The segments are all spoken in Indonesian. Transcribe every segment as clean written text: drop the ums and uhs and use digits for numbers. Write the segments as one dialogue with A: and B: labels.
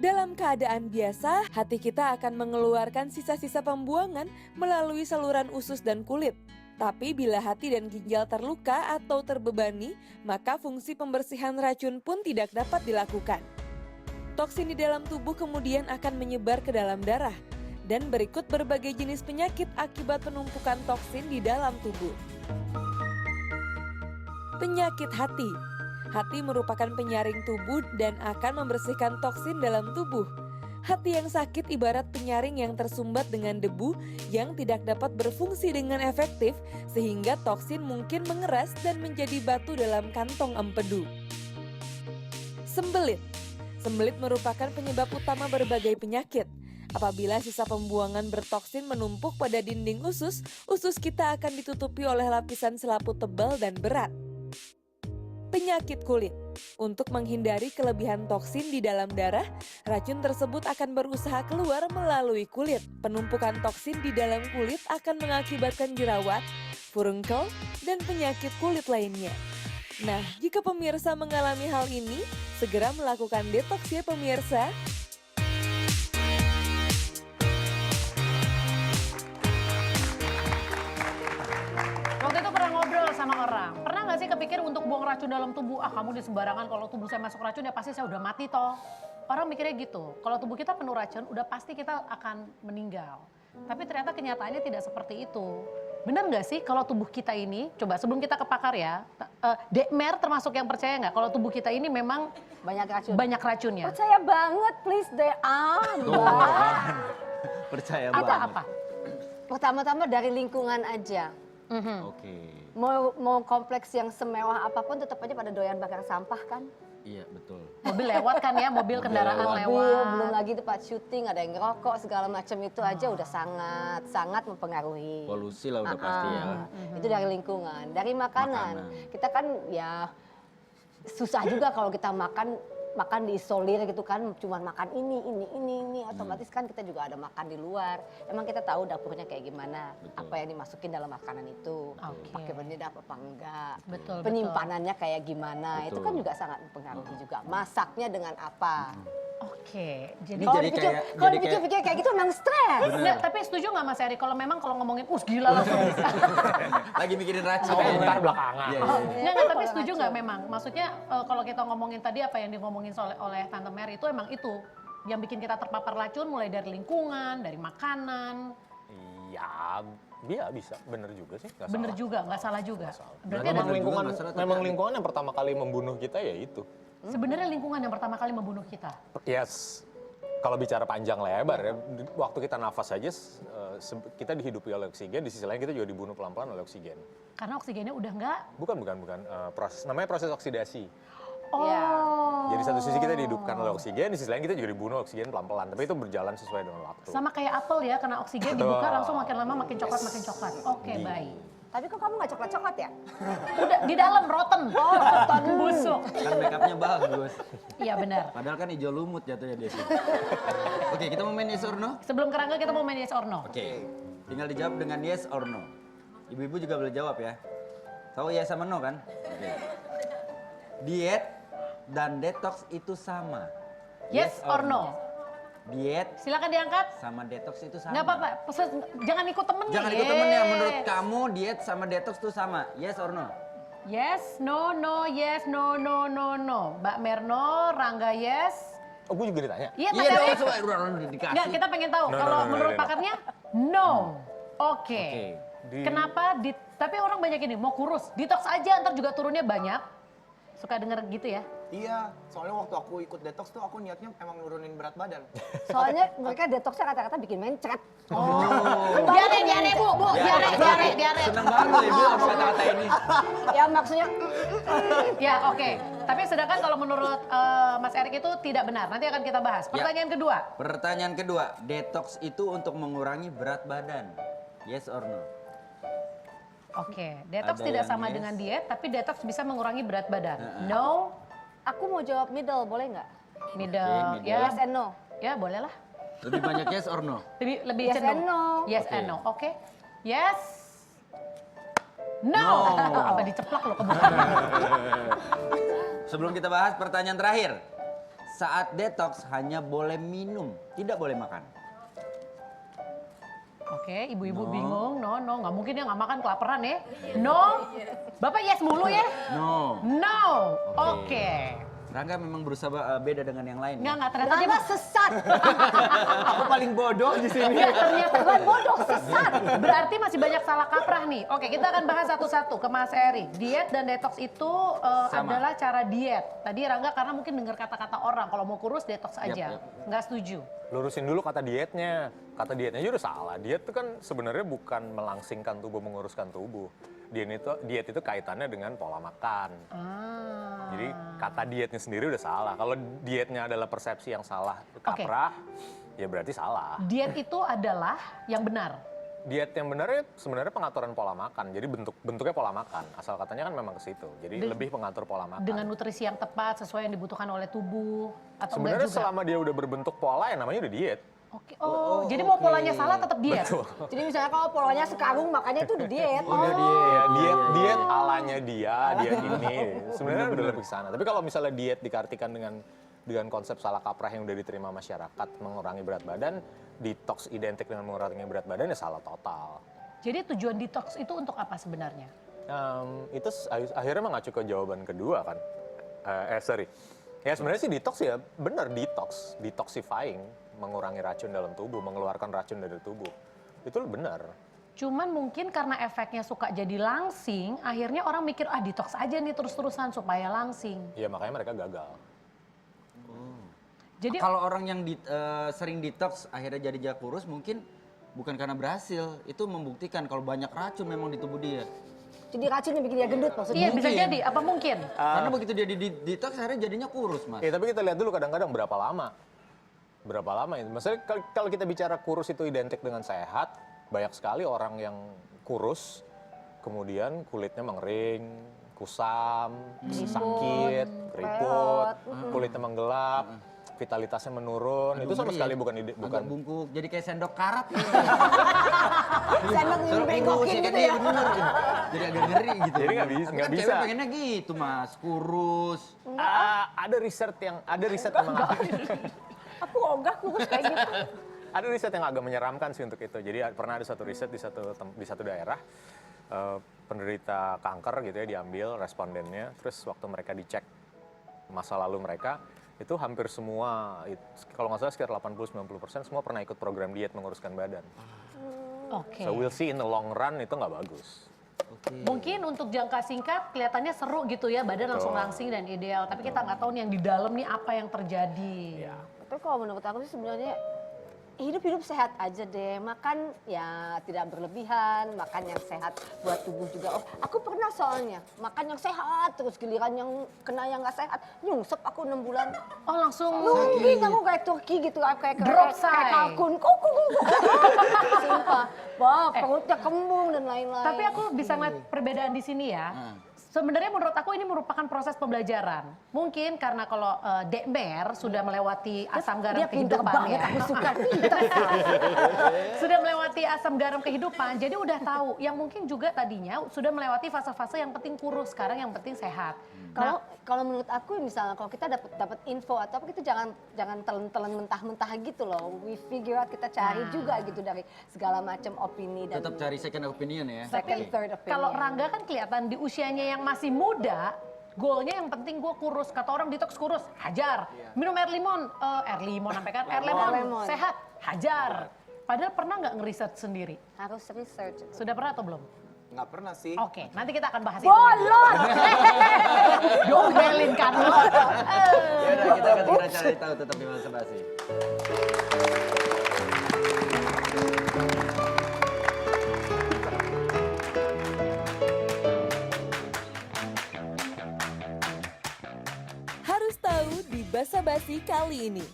A: Dalam keadaan biasa, hati kita akan mengeluarkan sisa-sisa pembuangan melalui saluran usus dan kulit. Tapi bila hati dan ginjal terluka atau terbebani, maka fungsi pembersihan racun pun tidak dapat dilakukan. Toksin di dalam tubuh kemudian akan menyebar ke dalam darah. Dan berikut berbagai jenis penyakit akibat penumpukan toksin di dalam tubuh. Penyakit hati. Hati merupakan penyaring tubuh dan akan membersihkan toksin dalam tubuh. Hati yang sakit ibarat penyaring yang tersumbat dengan debu yang tidak dapat berfungsi dengan efektif sehingga toksin mungkin mengeras dan menjadi batu dalam kantong empedu. Sembelit. Sembelit merupakan penyebab utama berbagai penyakit. Apabila sisa pembuangan bertoksin menumpuk pada dinding usus, usus kita akan ditutupi oleh lapisan selaput tebal dan berat. Penyakit kulit. Untuk menghindari kelebihan toksin di dalam darah, racun tersebut akan berusaha keluar melalui kulit. Penumpukan toksin di dalam kulit akan mengakibatkan jerawat, furunkel, dan penyakit kulit lainnya. Nah, jika pemirsa mengalami hal ini, segera melakukan detoks ya pemirsa.
B: Waktu itu pernah ngobrol sama orang, pernah nggak sih kepikir untuk buang racun dalam tubuh? Ah kamu di sembarangan, kalau tubuh saya masuk racun ya pasti saya udah mati toh. Orang mikirnya gitu, kalau tubuh kita penuh racun udah pasti kita akan meninggal. Tapi ternyata kenyataannya tidak seperti itu. Benar nggak sih kalau tubuh kita ini, coba sebelum kita ke pakar ya, Dekmer termasuk yang percaya nggak kalau tubuh kita ini memang
C: Banyak racun.
B: banyak racunnya?
C: Percaya banget, please deh.
D: Percaya
B: Ada
D: banget.
B: apa?
C: Pertama-tama dari lingkungan aja.
D: Oke.
C: Mau kompleks yang semewah apapun tetap aja pada doyan bakar sampah kan.
D: Iya betul.
B: Mobil lewat kan ya, mobil kendaraan
D: lewat.
C: Mobil,
B: lewat.
C: belum lagi tempat syuting, ada yang ngerokok, segala macam itu aja udah sangat mempengaruhi.
D: Polusi lah udah pasti ya.
C: Itu dari lingkungan. Dari makanan. Kita kan ya susah juga kalau kita makan diisolir gitu kan, cuman makan ini, otomatis kan kita juga ada makan di luar. Emang kita tahu dapurnya kayak gimana, apa yang dimasukin dalam makanan itu, pakai penyedap apa enggak,
B: Betul,
C: penyimpanannya kayak gimana, itu kan juga sangat mempengaruhi juga. Masaknya dengan apa.
B: Oke, jadi
D: Ini
C: Kalau
D: jadi
C: dipikir,
D: kayak-
C: kalau
D: jadi
C: dipikir-pikir kayak gitu emang stres.
B: Nggak, tapi setuju nggak Mas Eri kalau memang kalau ngomongin gila langsung bisa.
D: Lagi mikirin racun.
E: Komentar belakangan.
D: Iya,
B: Oh,
D: iya.
B: nggak, tapi setuju nggak memang? Maksudnya kalau kita ngomongin tadi apa yang ngomongin oleh Tante Mary itu emang itu yang bikin kita terpapar racun mulai dari lingkungan, dari makanan.
E: Iya bisa, bener juga sih. Nggak
B: Bener
E: salah.
B: juga, nggak salah juga. Berarti
D: Berarti
B: ada,
E: Memang
D: bener juga,
E: lingkungan,
D: nggak salah, tapi
E: memang
D: ada.
E: lingkungan yang pertama kali membunuh kita ya itu.
B: sebenarnya lingkungan yang pertama kali membunuh kita.
E: Yes, kalau bicara panjang lebar ya, waktu kita nafas saja kita dihidupi oleh oksigen, di sisi lain kita juga dibunuh pelan-pelan oleh oksigen.
B: Karena oksigennya udah nggak.
E: Bukan, namanya proses oksidasi.
B: Oh.
C: Iya.
E: Jadi satu sisi kita dihidupkan oleh oksigen, di sisi lain kita juga dibunuh oksigen pelan-pelan. Tapi itu berjalan sesuai dengan waktu.
B: Sama kayak apel ya, kena oksigen
E: Betul.
B: dibuka langsung makin lama makin coklat makin coklat. Oke, baik.
C: Tapi kok kamu nggak coklat-coklat ya?
B: Udah di dalam rotten. Oh, rotten busuk.
D: Kan backupnya bagus.
B: Iya benar.
D: Padahal kan hijau lumut jatuhnya dia sih. Oke, kita mau main yes or no?
B: Sebelum kerangka kita mau main yes or no.
D: Oke, tinggal dijawab dengan yes or no. Ibu-ibu juga boleh jawab ya. Tahu yes sama no kan? Oke. Diet dan detox itu sama.
B: Yes or no.
D: Diet
B: Silakan diangkat.
D: sama detox itu sama.
B: Nggak apa-apa, jangan ikut temennya.
D: Jangan ikut temennya. Menurut kamu diet sama detox itu sama. Yes or no?
B: Yes, no, no, yes, no, no, no, no. Mbak Merno, Rangga yes.
E: Oh, gue juga ditanya?
B: Iya, Mas
D: Iya
B: Eri.
D: dong, coba udah dikasih.
B: Nggak, kita pengen tahu.
E: No,
B: Kalau
E: no, no,
B: menurut
E: no, no.
B: pakarnya, no. Oke.
E: Di-
B: Kenapa? Tapi orang banyak ini, mau kurus. Detox aja, ntar juga turunnya banyak. Suka denger gitu ya?
F: Iya, soalnya waktu aku ikut detox tuh aku niatnya emang nurunin berat badan.
C: Soalnya mereka detoxnya kata-kata bikin mencret.
B: Diare, Bu, diare.
D: Seneng banget loh ibu sama kata-kata ini.
C: Ya maksudnya
B: Ya, oke. Tapi sedangkan kalau menurut Mas Erik itu tidak benar. Nanti akan kita bahas.
D: Ya.
B: Pertanyaan kedua.
D: Pertanyaan kedua, detox itu untuk mengurangi berat badan. Yes or no?
B: Oke, detox
D: Ada
B: tidak
D: yang
B: sama
D: yes.
B: dengan diet, tapi detox bisa mengurangi berat badan.
D: Heeh.
B: No,
C: aku mau jawab middle, boleh nggak?
B: middle.
D: middle.
B: Ya,
C: Yes and no.
B: ya boleh lah.
D: Lebih banyak yes or no?
B: Lebih
C: Yes
B: cenderung.
C: and no.
B: Yes
D: Oke.
B: and no. Oke. Yes. No.
D: No.
B: Apa diceplak lo ke bawah?
D: Sebelum kita bahas pertanyaan terakhir. saat detox hanya boleh minum, tidak boleh makan.
B: Oke, ibu-ibu
D: No.
B: bingung. No, nggak mungkin ya nggak makan kelaparan ya. No, Bapak yes mulu ya.
D: No.
B: No,
D: Oke.
B: oke.
D: Rangga memang berusaha beda dengan yang lain.
B: Nggak, ternyata dia
C: Rangga sesat.
D: Aku paling bodoh di sini.
B: Nggak, ternyata
C: Bukan bodoh, sesat.
B: berarti masih banyak salah kaprah nih. Oke, kita akan bahas satu-satu ke Mas Eri. Diet dan detox itu
D: Sama.
B: adalah cara diet. Tadi Rangga karena mungkin dengar kata-kata orang kalau mau kurus detox aja.
D: Yap.
B: Nggak setuju.
E: Lurusin dulu kata dietnya. Kata dietnya aja udah salah. Diet itu kan sebenarnya bukan melangsingkan tubuh, menguruskan tubuh. Diet itu kaitannya dengan pola makan. Jadi kata dietnya sendiri udah salah. Kalau dietnya adalah persepsi yang salah, kaprah, ya berarti salah.
B: Diet itu adalah yang benar.
E: Diet yang benar ya sebenarnya pengaturan pola makan. Jadi bentuknya pola makan. Asal katanya kan memang ke situ. Jadi lebih pengatur pola makan.
B: Dengan nutrisi yang tepat sesuai yang dibutuhkan oleh tubuh atau
E: Sebenarnya
B: enggak juga?
E: selama dia udah berbentuk pola ya namanya udah diet.
B: Oke. Oh, jadi mau polanya salah tetap diet.
C: Jadi misalnya kalau polanya sekarung makanya itu udah diet.
E: Ya, diet alanya dia, diet ini. Sebenarnya udah lebih ke sana. Tapi kalau misalnya diet dikartikan dengan konsep salah kaprah yang udah diterima masyarakat mengurangi berat badan, detox identik dengan mengurangi berat badan ya salah total.
B: Jadi tujuan detox itu untuk apa sebenarnya?
E: Itu akhirnya mengacu ke jawaban kedua kan. Sorry. Ya sebenarnya sih detox ya benar detoxifying, mengurangi racun dalam tubuh, mengeluarkan racun dari tubuh. Itu benar.
B: Cuman mungkin karena efeknya suka jadi langsing, akhirnya orang mikir detox aja nih terus-terusan supaya langsing.
E: Ya makanya mereka gagal.
B: Jadi
D: Kalau orang yang sering detox akhirnya jadi kurus mungkin bukan karena berhasil. Itu membuktikan kalau banyak racun memang di tubuh dia.
C: Jadi racunnya bikin dia gendut maksudnya.
B: iya bisa
D: mungkin.
B: jadi, apa mungkin?
D: Karena begitu dia di detox akhirnya jadinya kurus, Mas.
E: Ya tapi kita lihat dulu kadang-kadang berapa lama. Berapa lama itu? Maksudnya kalau kita bicara kurus itu identik dengan sehat, banyak sekali orang yang kurus, kemudian kulitnya mengering, kusam, sakit, keriput, kulitnya menggelap, vitalitasnya menurun.
D: Aduh,
E: Itu sama
D: ngeri
E: sekali
D: ya.
E: bukan
D: Agak bungkuk, jadi kayak sendok karat.
C: Sendok
D: Soalnya
C: dibegokin gitu ya.
D: bener. Jadi agak ngeri gitu.
E: Jadi nggak bisa-
D: Tapi
E: nggak
D: kan
E: bisa.
D: cewek pengennya gitu, Mas, kurus.
E: Ada riset yang
C: Aku ogah kurus kayak gitu.
E: ada riset yang agak menyeramkan sih untuk itu. Jadi pernah ada satu riset di satu daerah, penderita kanker gitu ya diambil respondennya, terus waktu mereka dicek masa lalu mereka, itu hampir semua, kalau nggak salah sekitar 80-90% semua pernah ikut program diet menguruskan badan.
B: Oke.
E: So we'll see in the long run itu nggak bagus.
B: Mungkin untuk jangka singkat kelihatannya seru gitu ya, badan langsung langsing dan ideal. Tapi kita nggak tahu nih yang di dalam nih apa yang terjadi.
C: Tapi kalau menurut aku sih sebenarnya hidup sehat aja deh. Makan ya tidak berlebihan, makan yang sehat buat tubuh juga. Oh, aku pernah soalnya makan yang sehat terus giliran yang kena yang nggak sehat, nyungsep aku 6 bulan.
B: Oh langsung.
C: Mungkin aku kayak turki gitu, kayak
B: Drop
C: kayak
B: sign.
C: kalkun. Kuku. Sumpah. Wah, perutnya kembung dan lain-lain.
B: Tapi aku bisa ngeliat perbedaan di sini ya. Sebenarnya menurut aku ini merupakan proses pembelajaran. Mungkin karena kalau Dekmer sudah melewati asam garam
C: dia pintar
B: kehidupan
C: banget,
B: ya.
C: aku suka pintar.
B: Sudah melewati asam garam kehidupan, jadi udah tahu. Yang mungkin juga tadinya sudah melewati fase-fase yang penting kurus, sekarang yang penting sehat.
C: Kalau menurut aku misalnya kalau kita dapat info atau apa, kita jangan telan-telan mentah-mentah gitu loh. We figure out, kita cari juga gitu dari segala macam opini dan
D: Tetap cari second opinion ya.
C: second, third opinion.
B: Kalau Rangga kan kelihatan di usianya yang masih muda, goalnya yang penting gue kurus. Kata orang detox kurus, hajar. Minum air lemon sampai kan air lemon, sehat, hajar. Padahal pernah nggak ngeriset sendiri?
C: harus research.
B: Sudah pernah atau belum?
F: Nggak pernah sih.
B: Oke, nanti kita akan bahas itu.
C: Bolot!
B: Domelin kan lo.
D: Yaudah, kita akan segera cari tahu tetap di Masa Basi.
A: Harus tahu di Basa Basi kali ini.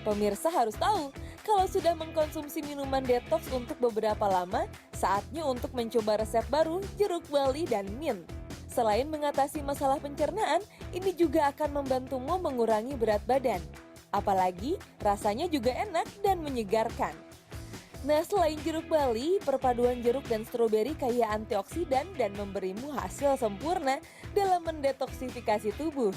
A: Pemirsa harus tahu, kalau sudah mengkonsumsi minuman detox untuk beberapa lama, saatnya untuk mencoba resep baru jeruk bali dan mint. Selain mengatasi masalah pencernaan, ini juga akan membantumu mengurangi berat badan. Apalagi rasanya juga enak dan menyegarkan. Nah, selain jeruk bali, perpaduan jeruk dan stroberi kaya antioksidan dan memberimu hasil sempurna dalam mendetoksifikasi tubuh.